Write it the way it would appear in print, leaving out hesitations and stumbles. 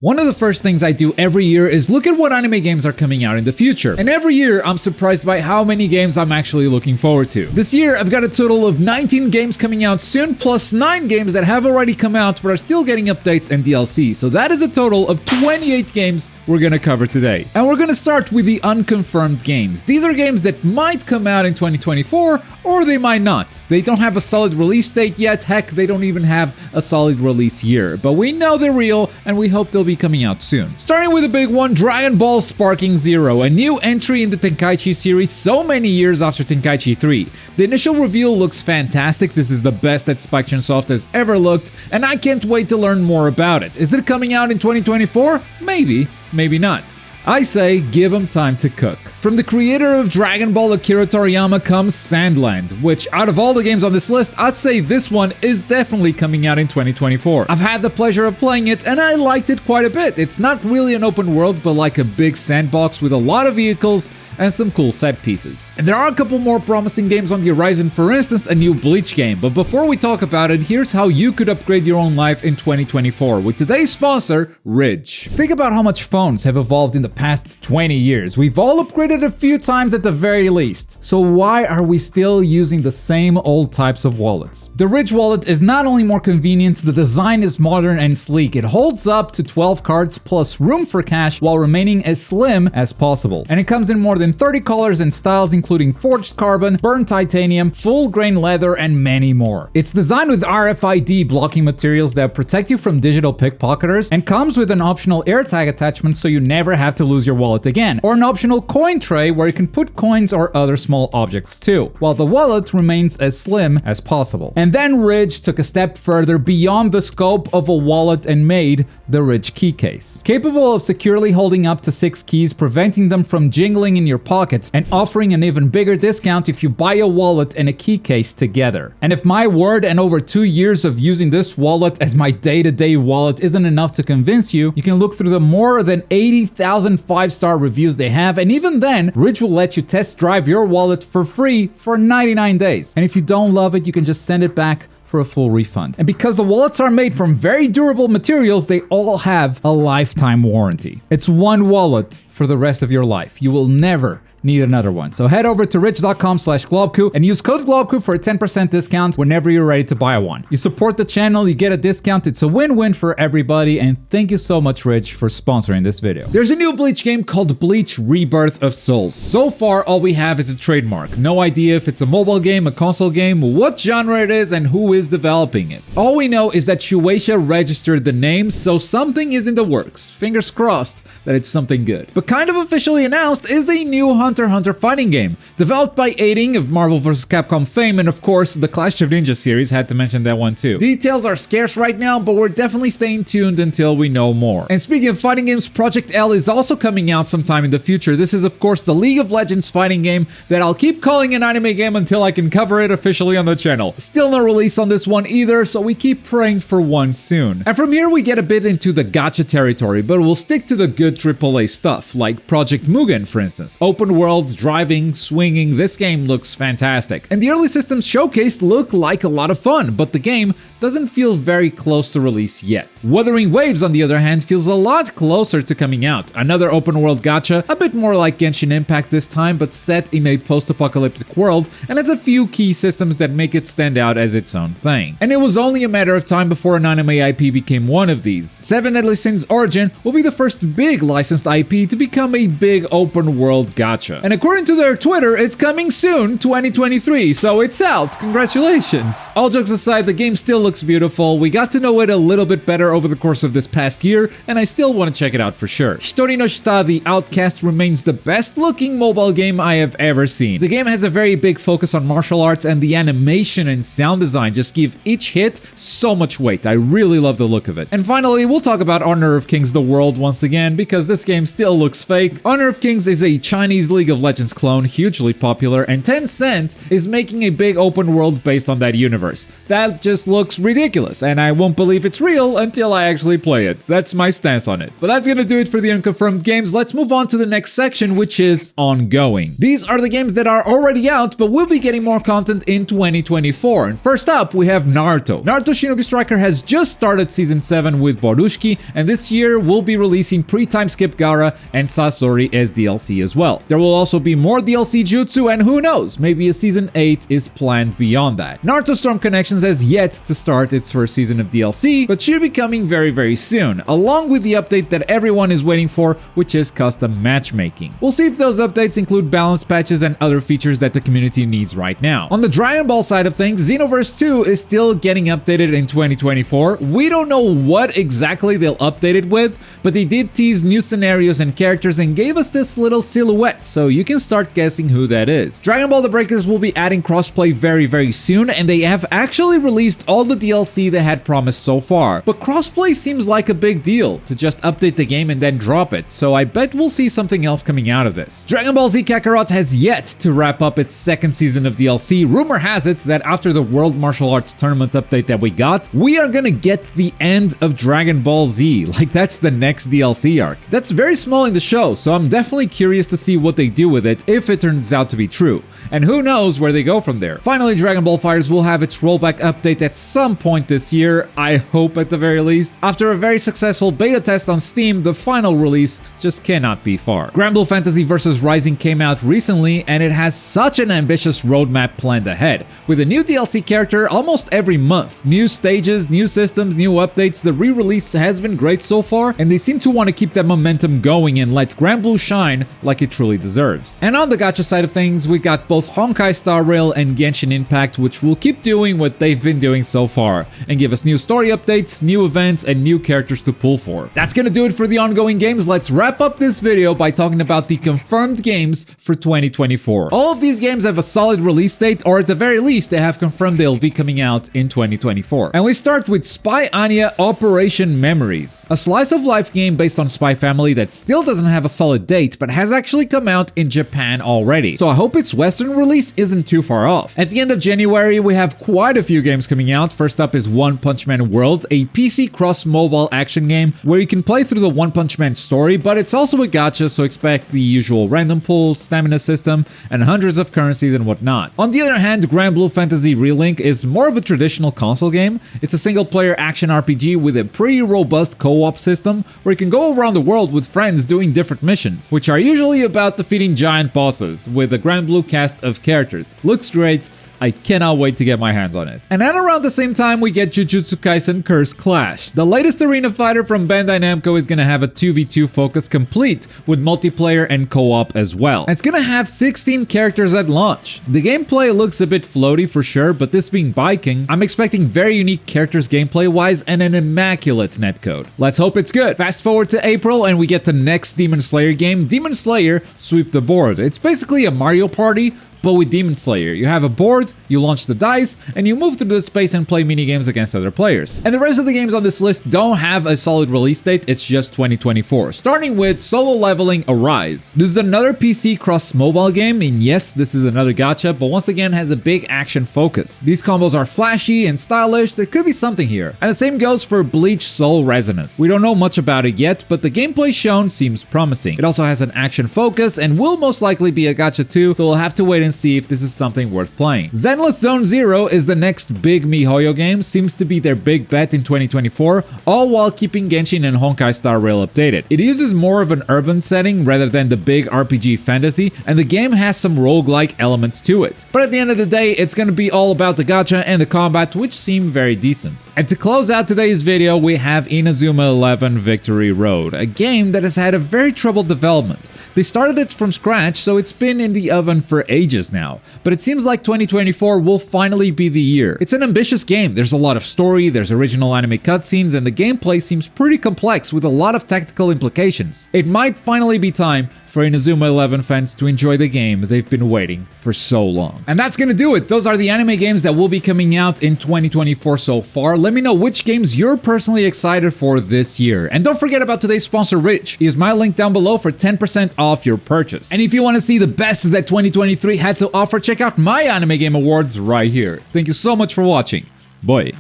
One of the first things I do every year is look at what anime games are coming out in the future. And every year, I'm surprised by how many games I'm actually looking forward to. This year, I've got a total of 19 games coming out soon, plus 9 games that have already come out but are still getting updates and DLC. So that is a total of 28 games we're gonna cover today. And we're gonna start with the unconfirmed games. These are games that might come out in 2024, or they might not. They don't have a solid release date yet. Heck, they don't even have a solid release year. But we know they're real, and we hope they'll be coming out soon. Starting with a big one, Dragon Ball Sparking Zero, a new entry in the Tenkaichi series so many years after Tenkaichi 3. The initial reveal looks fantastic. This is the best that Spike Chunsoft has ever looked, and I can't wait to learn more about it. Is it coming out in 2024? Maybe, maybe not. I say give them time to cook. From the creator of Dragon Ball, Akira Toriyama, comes Sandland, which out of all the games on this list, I'd say this one is definitely coming out in 2024. I've had the pleasure of playing it and I liked it quite a bit. It's not really an open world, but like a big sandbox with a lot of vehicles and some cool set pieces. And there are a couple more promising games on the horizon, for instance, a new Bleach game. But before we talk about it, here's how you could upgrade your own life in 2024 with today's sponsor, Ridge. Think about how much phones have evolved in the past 20 years. We've all upgraded a few times at the very least. So why are we still using the same old types of wallets? The Ridge wallet is not only more convenient, the design is modern and sleek. It holds up to 12 cards plus room for cash while remaining as slim as possible. And it comes in more than 30 colors and styles, including forged carbon, burnt titanium, full grain leather, and many more. It's designed with RFID blocking materials that protect you from digital pickpocketers and comes with an optional AirTag attachment so you never have to lose your wallet again, or an optional coin tray where you can put coins or other small objects too, while the wallet remains as slim as possible. And then Ridge took a step further beyond the scope of a wallet and made the Ridge key case. Capable of securely holding up to 6 keys, preventing them from jingling in your pockets, and offering an even bigger discount if you buy a wallet and a key case together. And if my word and over 2 years of using this wallet as my day-to-day wallet isn't enough to convince you, you can look through the more than 80,000 5-star reviews they have, and even then, Ridge will let you test drive your wallet for free for 99 days. And if you don't love it, you can just send it back for a full refund. And because the wallets are made from very durable materials, they all have a lifetime warranty. It's one wallet for the rest of your life. You will never need another one. So head over to ridge.com/Globku and use code Globku for a 10% discount whenever you're ready to buy one. You support the channel, you get a discount. It's a win-win for everybody, and thank you so much, Ridge, for sponsoring this video. There's a new Bleach game called Bleach Rebirth of Souls. So far, all we have is a trademark. No idea if it's a mobile game, a console game, what genre it is, and who is developing it. All we know is that Shueisha registered the name, so something is in the works. Fingers crossed that it's something good. But kind of officially announced is a new Hunter x Hunter fighting game, developed by Aiding of Marvel vs. Capcom fame, and of course, the Clash of Ninja series, had to mention that one too. Details are scarce right now, but we're definitely staying tuned until we know more. And speaking of fighting games, Project L is also coming out sometime in the future. This is of course the League of Legends fighting game that I'll keep calling an anime game until I can cover it officially on the channel. Still no release on this one either, so we keep praying for one soon. And from here we get a bit into the gacha territory, but we'll stick to the good AAA stuff, like Project Mugen for instance. Open world, driving, swinging, this game looks fantastic. And the early systems showcased look like a lot of fun, but the game doesn't feel very close to release yet. Wuthering Waves, on the other hand, feels a lot closer to coming out. Another open world gacha, a bit more like Genshin Impact this time, but set in a post-apocalyptic world, and has a few key systems that make it stand out as its own thing. And it was only a matter of time before an anime IP became one of these. Seven Deadly Sins Origin will be the first big licensed IP to become a big open world gacha. And according to their Twitter, it's coming soon, 2023, so it's out. Congratulations! All jokes aside, the game still looks beautiful. We got to know it a little bit better over the course of this past year, and I still want to check it out for sure. Hitori no Shita, the Outcast, remains the best looking mobile game I have ever seen. The game has a very big focus on martial arts, and the animation and sound design just give each hit so much weight. I really love the look of it. And finally, we'll talk about Honor of Kings: The World once again, because this game still looks fake. Honor of Kings is a Chinese League of Legends clone, hugely popular, and Tencent is making a big open world based on that universe. That just looks ridiculous, and I won't believe it's real until I actually play it. That's my stance on it. But that's gonna do it for the unconfirmed games. Let's move on to the next section, which is ongoing. These are the games that are already out, but we'll be getting more content in 2024. And first up, we have Naruto. Naruto Shinobi Striker has just started Season 7 with Borushiki, and this year we'll be releasing pre-time skip Gaara and Sasori as DLC as well. There will also be more DLC Jutsu, and who knows, maybe a Season 8 is planned beyond that. Naruto Storm Connections has yet to start its first season of DLC, but should be coming very soon, along with the update that everyone is waiting for, which is custom matchmaking. We'll see if those updates include balance patches and other features that the community needs right now. On the Dragon Ball side of things, Xenoverse 2 is still getting updated in 2024. We don't know what exactly they'll update it with, but they did tease new scenarios and characters and gave us this little silhouette, so you can start guessing who that is. Dragon Ball The Breakers will be adding crossplay very soon, and they have actually released all the DLC they had promised so far. But crossplay seems like a big deal to just update the game and then drop it, so I bet we'll see something else coming out of this. Dragon Ball Z Kakarot has yet to wrap up its second season of DLC. Rumor has it that after the World Martial Arts Tournament update that we got, we are gonna get the end of Dragon Ball Z. Like, that's the next DLC arc. That's very small in the show, so I'm definitely curious to see what they do with it if it turns out to be true. And who knows where they go from there. Finally, Dragon Ball FighterZ will have its rollback update at some point this year, I hope at the very least. After a very successful beta test on Steam, the final release just cannot be far. Granblue Fantasy vs Rising came out recently, and it has such an ambitious roadmap planned ahead, with a new DLC character almost every month. New stages, new systems, new updates. The re-release has been great so far, and they seem to want to keep that momentum going and let Granblue shine like it truly deserves. And on the gacha side of things, we got both Honkai Star Rail and Genshin Impact, which will keep doing what they've been doing so far, and give us new story updates, new events, and new characters to pull for. That's gonna do it for the ongoing games. Let's wrap up this video by talking about the confirmed games for 2024. All of these games have a solid release date, or at the very least, they have confirmed they'll be coming out in 2024. And we start with Spy Anya Operation Memories, a slice of life game based on Spy Family that still doesn't have a solid date, but has actually come out in Japan already. So I hope its Western release isn't too far off. At the end of January, we have quite a few games coming out. First up is One Punch Man World, a PC cross-mobile action game where you can play through the One Punch Man story, but it's also a gacha, so expect the usual random pulls, stamina system, and hundreds of currencies and whatnot. On the other hand, Granblue Fantasy Relink is more of a traditional console game. It's a single-player action RPG with a pretty robust co-op system where you can go around the world with friends doing different missions, which are usually about defeating giant bosses with a Granblue cast of characters. Looks great. I cannot wait to get my hands on it. And at around the same time, we get Jujutsu Kaisen Curse Clash. The latest arena fighter from Bandai Namco is gonna have a 2v2 focus complete with multiplayer and co-op as well. And it's gonna have 16 characters at launch. The gameplay looks a bit floaty for sure, but this being biking, I'm expecting very unique characters gameplay-wise and an immaculate netcode. Let's hope it's good. Fast forward to April and we get the next Demon Slayer game, Demon Slayer Sweep the Board. It's basically a Mario Party, but with Demon Slayer. You have a board, you launch the dice, and you move through the space and play minigames against other players. And the rest of the games on this list don't have a solid release date, it's just 2024. Starting with Solo Leveling Arise. This is another PC cross-mobile game, and yes, this is another gacha, but once again has a big action focus. These combos are flashy and stylish, there could be something here. And the same goes for Bleach Soul Resonance. We don't know much about it yet, but the gameplay shown seems promising. It also has an action focus and will most likely be a gacha too, so we'll have to wait and see if this is something worth playing. Zenless Zone Zero is the next big MiHoYo game, seems to be their big bet in 2024, all while keeping Genshin and Honkai Star Rail updated. It uses more of an urban setting rather than the big RPG fantasy, and the game has some roguelike elements to it. But at the end of the day, it's gonna be all about the gacha and the combat, which seem very decent. And to close out today's video, we have Inazuma 11 Victory Road, a game that has had a very troubled development. They started it from scratch, so it's been in the oven for ages. ages now, but it seems like 2024 will finally be the year. It's an ambitious game, there's a lot of story, there's original anime cutscenes, and the gameplay seems pretty complex with a lot of tactical implications. It might finally be time for Inazuma 11 fans to enjoy the game they've been waiting for so long. And that's gonna do it. Those are the anime games that will be coming out in 2024 so far. Let me know which games you're personally excited for this year. And don't forget about today's sponsor, Rich. Use my link down below for 10% off your purchase. And if you want to see the best that 2023 had to offer, check out my Anime Game Awards right here. Thank you so much for watching. Bye.